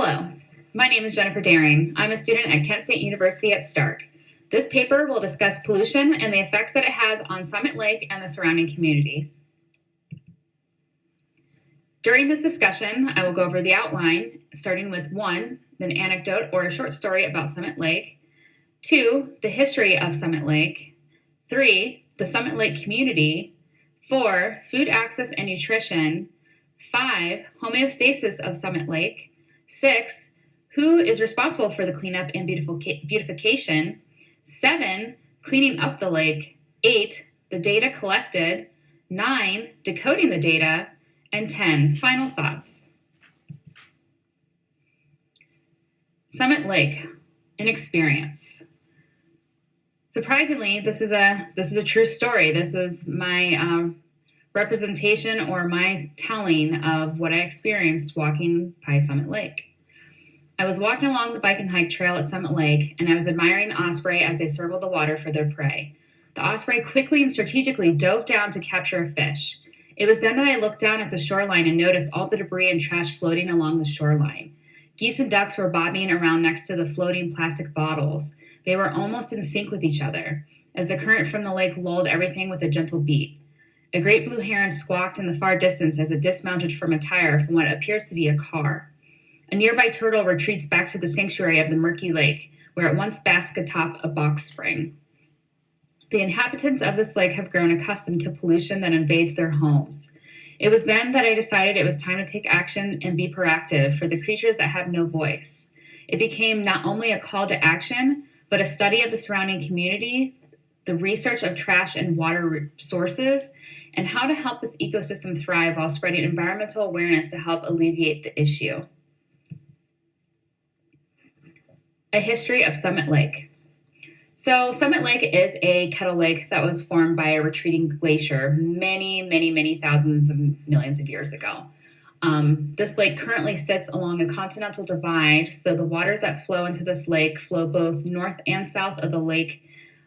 Hello, my name is Jennifer Daring. I'm a student at Kent State University at Stark. This paper will discuss pollution and the effects that it has on Summit Lake and the surrounding community. During this discussion, I will go over the outline, starting with 1, an anecdote or a short story about Summit Lake, 2, the history of Summit Lake, 3, the Summit Lake community, 4, food access and nutrition, 5, homeostasis of Summit Lake, 6, who is responsible for the cleanup and beautification, 7, cleaning up the lake, 8, the data collected, 9, decoding the data, and 10, final thoughts. Summit Lake, an experience. Surprisingly, this is a true story. This is my representation or my telling of what I experienced walking by Summit Lake. I was walking along the bike and hike trail at Summit Lake, and I was admiring the osprey as they circled the water for their prey. The osprey quickly and strategically dove down to capture a fish. It was then that I looked down at the shoreline and noticed all the debris and trash floating along the shoreline. Geese and ducks were bobbing around next to the floating plastic bottles. They were almost in sync with each other, as the current from the lake lulled everything with a gentle beat. A great blue heron squawked in the far distance as it dismounted from a tire from what appears to be a car. A nearby turtle retreats back to the sanctuary of the murky lake, where it once basked atop a box spring. The inhabitants of this lake have grown accustomed to pollution that invades their homes. It was then that I decided it was time to take action and be proactive for the creatures that have no voice. It became not only a call to action, but a study of the surrounding community, the research of trash and water sources, and how to help this ecosystem thrive while spreading environmental awareness to help alleviate the issue. A history of Summit Lake. So Summit Lake is a kettle lake that was formed by a retreating glacier many thousands of millions of years ago. This lake currently sits along a continental divide, so the waters that flow into this lake flow both north and south of the lake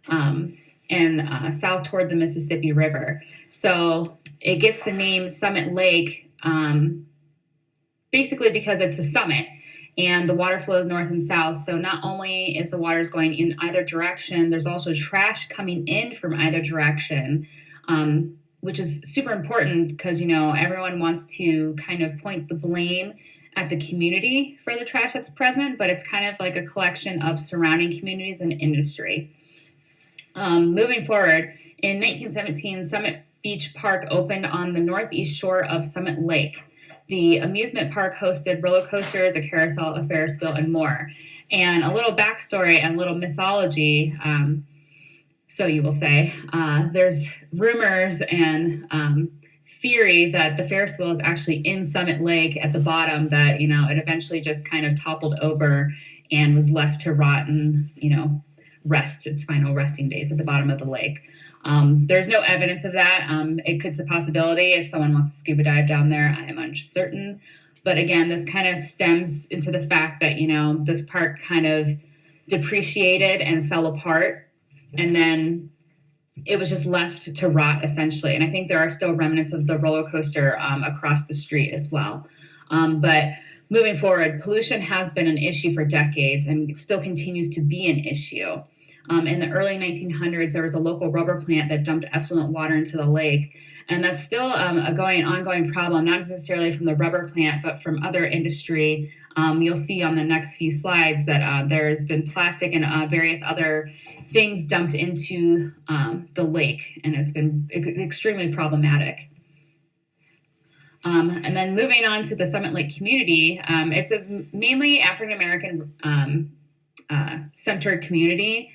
and south toward the Mississippi River. So it gets the name Summit Lake basically because it's a summit and the water flows north and south. So not only is the waters going in either direction, there's also trash coming in from either direction, which is super important because, everyone wants to kind of point the blame at the community for the trash that's present, but it's kind of like a collection of surrounding communities and industry. Moving forward, in 1917, Summit Beach Park opened on the northeast shore of Summit Lake. The amusement park hosted roller coasters, a carousel, a Ferris wheel, and more. And a little backstory and a little mythology, so you will say, there's rumors and theory that the Ferris wheel is actually in Summit Lake at the bottom, that, it eventually just kind of toppled over and was left to rot and, rest its final resting days at the bottom of the lake. There's no evidence of that. It's a possibility if someone wants to scuba dive down there. I am uncertain. But again, this kind of stems into the fact that, this park kind of depreciated and fell apart. And then it was just left to rot, essentially. And I think there are still remnants of the roller coaster across the street as well. But moving forward, pollution has been an issue for decades and still continues to be an issue. In the early 1900s, there was a local rubber plant that dumped effluent water into the lake. And that's still ongoing problem, not necessarily from the rubber plant, but from other industry. You'll see on the next few slides that there's been plastic and various other things dumped into the lake, and it's been extremely problematic. And then moving on to the Summit Lake community, it's a mainly African-American centered community.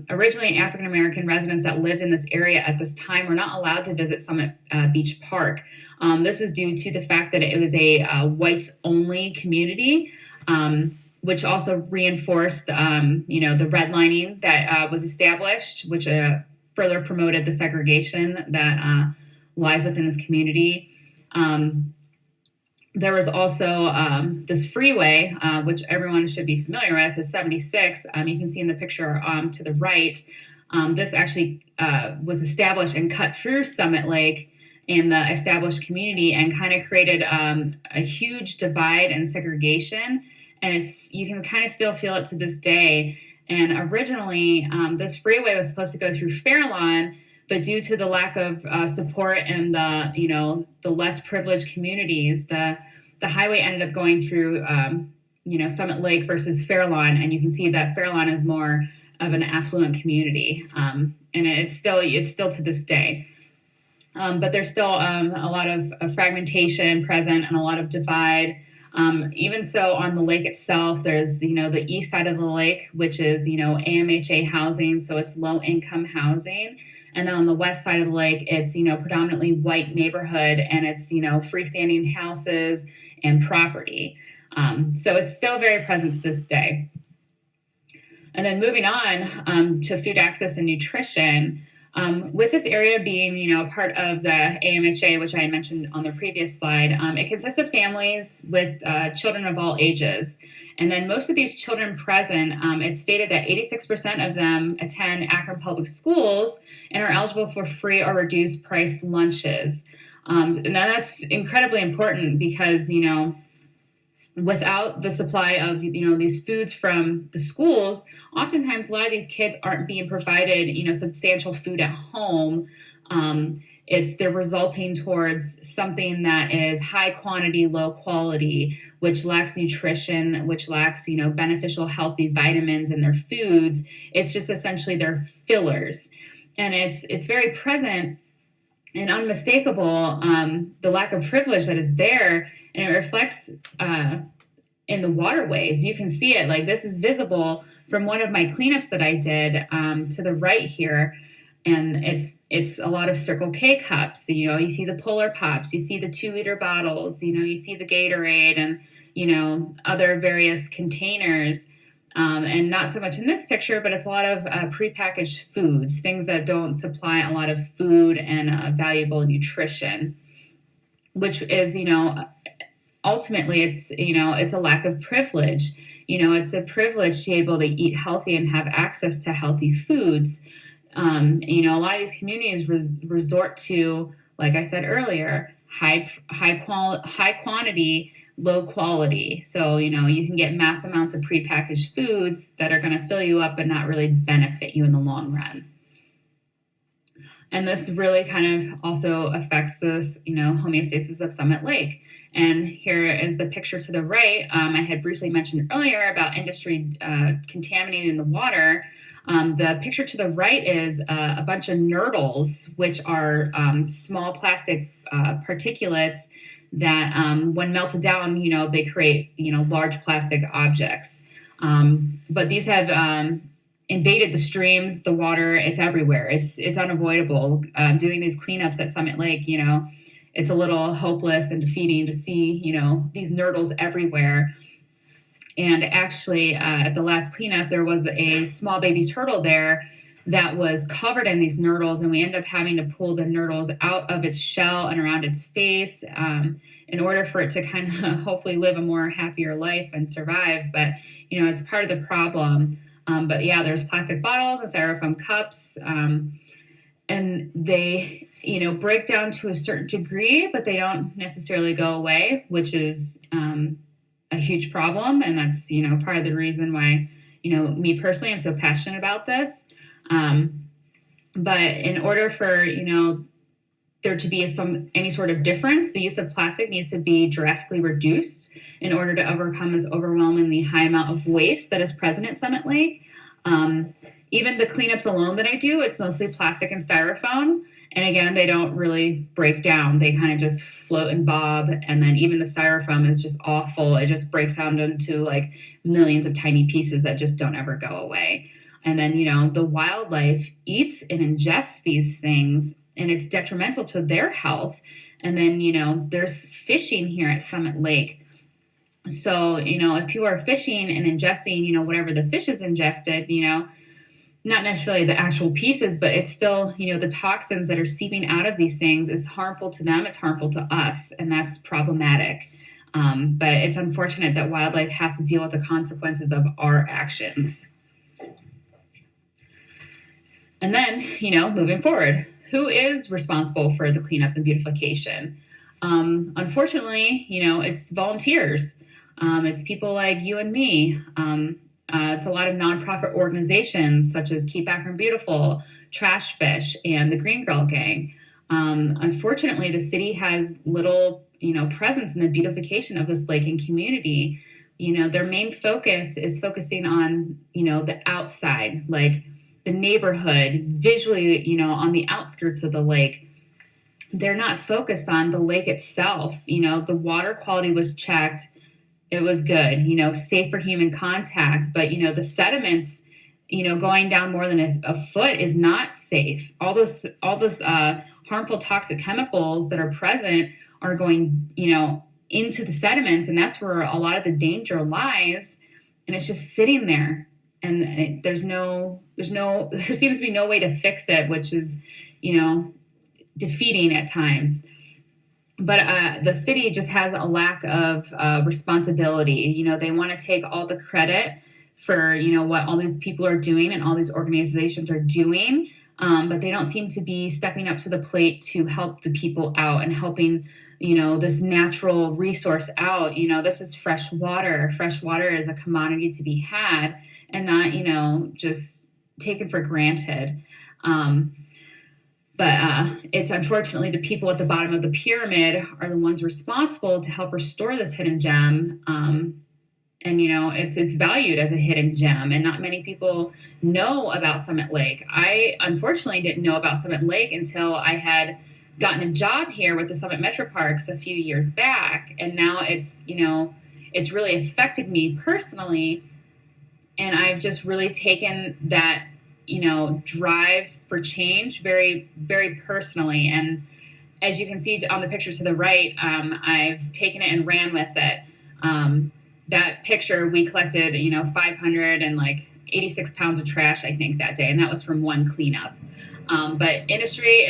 Originally, African-American residents that lived in this area at this time were not allowed to visit Summit Beach Park. This was due to the fact that it was a whites-only community, which also reinforced, the redlining that was established, which further promoted the segregation that lies within this community. There was also this freeway, which everyone should be familiar with, is 76. You can see in the picture to the right. This actually was established and cut through Summit Lake in the established community and kind of created a huge divide and segregation. And you can kind of still feel it to this day. And originally, this freeway was supposed to go through Fairlawn, but due to the lack of support and the less privileged communities, the highway ended up going through Summit Lake versus Fairlawn, and you can see that Fairlawn is more of an affluent community, and it's still to this day. But there's still a lot of fragmentation present and a lot of divide. Even so, on the lake itself, there's the east side of the lake, which is AMHA housing, so it's low income housing. And then on the west side of the lake, it's predominantly white neighborhood, and it's freestanding houses and property. So it's still very present to this day. And then moving on to food access and nutrition, with this area being part of the AMHA, which I had mentioned on the previous slide, it consists of families with children of all ages. And then most of these children present, it's stated that 86% of them attend Akron Public Schools and are eligible for free or reduced price lunches. And that's incredibly important because, without the supply of these foods from the schools, oftentimes a lot of these kids aren't being provided substantial food at home. They're resulting towards something that is high quantity, low quality, which lacks nutrition, which lacks beneficial healthy vitamins in their foods. It's just essentially their fillers, and it's very present and unmistakable, the lack of privilege that is there, and it reflects in the waterways. You can see it, like this is visible from one of my cleanups that I did to the right here, and it's a lot of Circle K cups. You see the Polar Pops, you see the 2-liter bottles, you see the Gatorade, and other various containers. And not so much in this picture, but it's a lot of prepackaged foods, things that don't supply a lot of food and valuable nutrition, which is, ultimately it's a lack of privilege. It's a privilege to be able to eat healthy and have access to healthy foods. A lot of these communities resort to, like I said earlier, high quantity, low quality. So, you can get mass amounts of prepackaged foods that are going to fill you up but not really benefit you in the long run. And this really kind of also affects this, homeostasis of Summit Lake. And here is the picture to the right. I had briefly mentioned earlier about industry contaminating the water. The picture to the right is a bunch of nurdles, which are small plastic particulates that when melted down, they create, large plastic objects. But these have invaded the streams, the water, it's everywhere. It's unavoidable. Doing these cleanups at Summit Lake, it's a little hopeless and defeating to see, these nurdles everywhere. And actually, at the last cleanup, there was a small baby turtle there that was covered in these nurdles, and we ended up having to pull the nurdles out of its shell and around its face in order for it to kind of hopefully live a more happier life and survive. But, it's part of the problem. But yeah, there's plastic bottles and styrofoam cups, and they, break down to a certain degree, but they don't necessarily go away, which is a huge problem. And that's, part of the reason why, me personally, I'm so passionate about this. But in order for, there to be any sort of difference, the use of plastic needs to be drastically reduced in order to overcome this overwhelmingly high amount of waste that is present at Summit Lake. Even the cleanups alone that I do, it's mostly plastic and styrofoam. And again, they don't really break down. They kind of just float and bob. And then even the styrofoam is just awful. It just breaks down into like millions of tiny pieces that just don't ever go away. And then, the wildlife eats and ingests these things, and it's detrimental to their health. And then, there's fishing here at Summit Lake. So, if you are fishing and ingesting, whatever the fish is ingested, not necessarily the actual pieces, but it's still, the toxins that are seeping out of these things is harmful to them. It's harmful to us, and that's problematic. But it's unfortunate that wildlife has to deal with the consequences of our actions. And then, moving forward, who is responsible for the cleanup and beautification? Unfortunately, it's volunteers. It's people like you and me. It's a lot of nonprofit organizations such as Keep Akron Beautiful, Trash Fish, and the Green Girl Gang. Unfortunately, the city has little, presence in the beautification of this lake and community. Their main focus is focusing on, the outside, like the neighborhood, visually, on the outskirts of the lake. They're not focused on the lake itself. The water quality was checked. It was good, safe for human contact. But, the sediments, going down more than a foot is not safe. All those harmful toxic chemicals that are present are going, into the sediments. And that's where a lot of the danger lies. And it's just sitting there. And there seems to be no way to fix it, which is, defeating at times. But the city just has a lack of responsibility. They want to take all the credit for, what all these people are doing and all these organizations are doing. But they don't seem to be stepping up to the plate to help the people out and helping, this natural resource out. This is fresh water. Fresh water is a commodity to be had and not, just taken for granted. But it's unfortunately the people at the bottom of the pyramid are the ones responsible to help restore this hidden gem. And, it's valued as a hidden gem, and not many people know about Summit Lake. I unfortunately didn't know about Summit Lake until I had gotten a job here with the Summit Metro Parks a few years back. And now it's really affected me personally. And I've just really taken that, drive for change very, very personally. And as you can see on the picture to the right, I've taken it and ran with it. That picture, we collected, 586 pounds of trash, I think, that day. And that was from one cleanup. But industry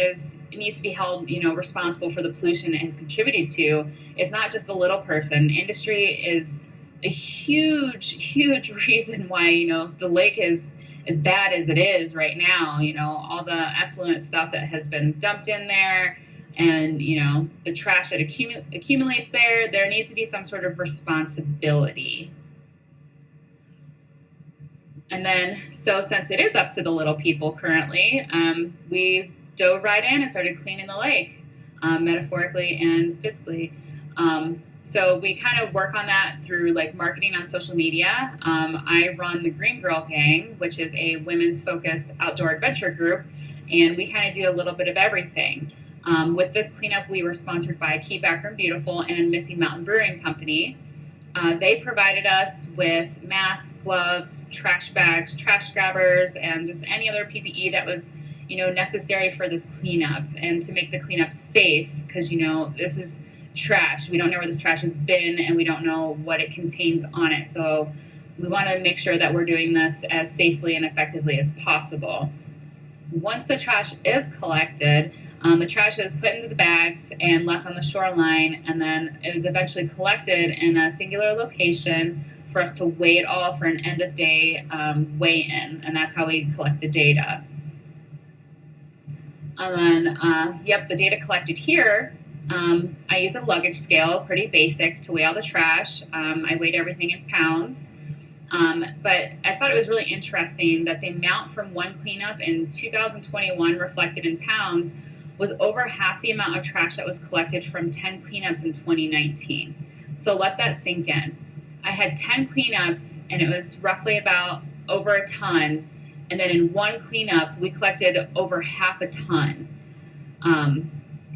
needs to be held, responsible for the pollution it has contributed to. It's not just the little person. Industry is a huge, huge reason why, the lake is as bad as it is right now. All the effluent stuff that has been dumped in there and, the trash that accumulates there needs to be some sort of responsibility. And then, so since it is up to the little people currently, we dove right in and started cleaning the lake, metaphorically and physically. So we kind of work on that through marketing on social media. I run the Green Girl Gang, which is a women's focused outdoor adventure group. And we kind of do a little bit of everything. With this cleanup, we were sponsored by Keep Akron Beautiful and Missing Mountain Brewing Company. They provided us with masks, gloves, trash bags, trash grabbers, and just any other PPE that was, necessary for this cleanup and to make the cleanup safe because, this is trash. We don't know where this trash has been and we don't know what it contains on it. So we want to make sure that we're doing this as safely and effectively as possible. Once the trash is collected, the trash is put into the bags and left on the shoreline, and then it was eventually collected in a singular location for us to weigh it all for an end-of-day weigh-in, and that's how we collect the data. And then, the data collected here, I used a luggage scale, pretty basic, to weigh all the trash. I weighed everything in pounds. But I thought it was really interesting that the amount from one cleanup in 2021 reflected in pounds was over half the amount of trash that was collected from 10 cleanups in 2019. So let that sink in. I had 10 cleanups and it was roughly about over a ton. And then in one cleanup, we collected over half a ton.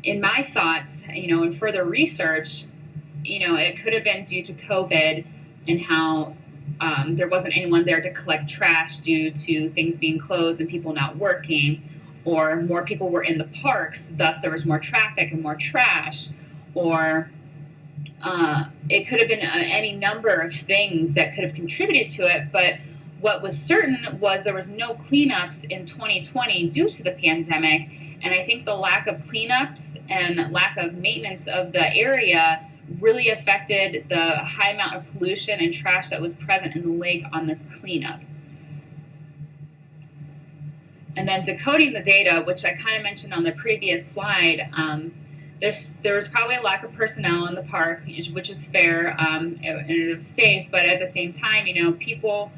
In my thoughts, in further research, it could have been due to COVID and how there wasn't anyone there to collect trash due to things being closed and people not working, or more people were in the parks, thus there was more traffic and more trash, or it could have been any number of things that could have contributed to it. But what was certain was there was no cleanups in 2020 due to the pandemic, and I think the lack of cleanups and lack of maintenance of the area really affected the high amount of pollution and trash that was present in the lake on this cleanup. And then decoding the data, which I kind of mentioned on the previous slide, there was probably a lack of personnel in the park, which is fair, and it was safe, but at the same time, people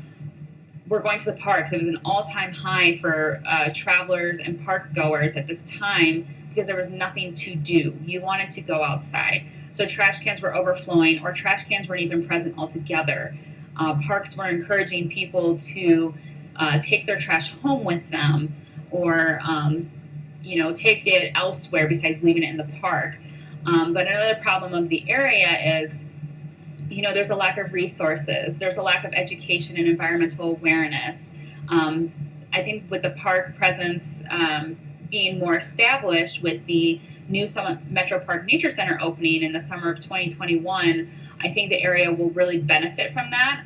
were going to the parks. It was an all-time high for travelers and park goers at this time because there was nothing to do. You wanted to go outside. So trash cans were overflowing, or trash cans weren't even present altogether. Parks were encouraging people to take their trash home with them, or take it elsewhere besides leaving it in the park. But another problem of the area is, there's a lack of resources. There's a lack of education and environmental awareness. I think with the park presence being more established with the new Summit Metro Park Nature Center opening in the summer of 2021, I think the area will really benefit from that.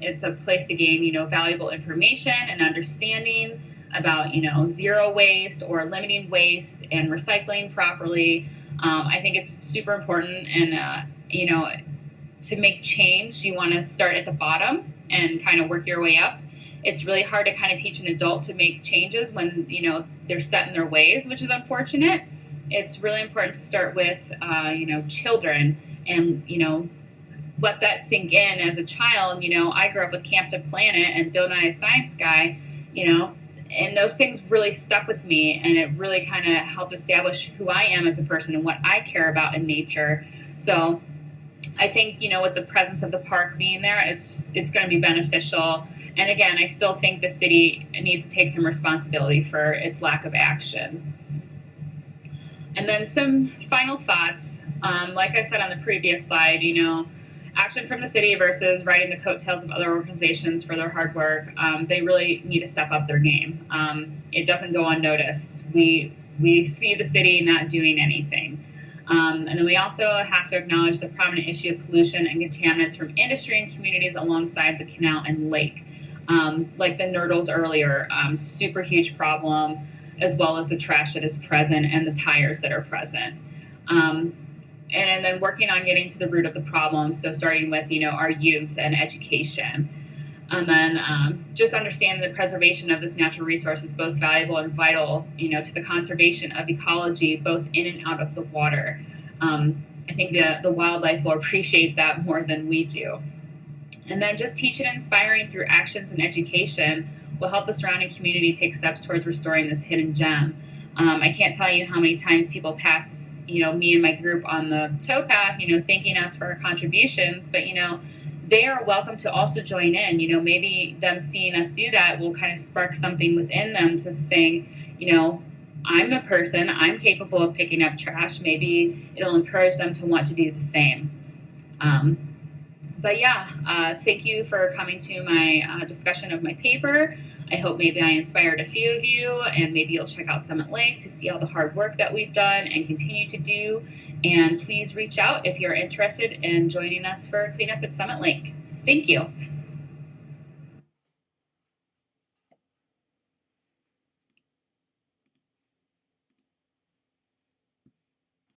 It's a place to gain, valuable information and understanding about, zero waste or limiting waste and recycling properly. I think it's super important, and, to make change, you want to start at the bottom and kind of work your way up. It's really hard to kind of teach an adult to make changes when, they're set in their ways, which is unfortunate. It's really important to start with, children, and, let that sink in as a child. I grew up with Camp to Planet and Bill Nye the Science Guy, and those things really stuck with me, and it really kind of helped establish who I am as a person and what I care about in nature. So I think, with the presence of the park being there, it's going to be beneficial. And again, I still think the city needs to take some responsibility for its lack of action. And then some final thoughts. Like I said on the previous slide, action from the city versus riding the coattails of other organizations for their hard work. They really need to step up their game. It doesn't go unnoticed. We see the city not doing anything. And then we also have to acknowledge the prominent issue of pollution and contaminants from industry and communities alongside the canal and lake. Like the nurdles earlier, super huge problem, as well as the trash that is present and the tires that are present. And then working on getting to the root of the problem, so starting with, our youths and education. And then just understanding the preservation of this natural resource is both valuable and vital, to the conservation of ecology, both in and out of the water. I think the wildlife will appreciate that more than we do. And then just teaching and inspiring through actions and education will help the surrounding community take steps towards restoring this hidden gem. I can't tell you how many times people pass, me and my group on the towpath, thanking us for our contributions, but, they are welcome to also join in. Maybe them seeing us do that will kind of spark something within them to saying, I'm a person, I'm capable of picking up trash. Maybe it'll encourage them to want to do the same. But yeah, thank you for coming to my discussion of my paper. I hope maybe I inspired a few of you, and maybe you'll check out Summit Lake to see all the hard work that we've done and continue to do. And please reach out if you're interested in joining us for a cleanup at Summit Lake. Thank you.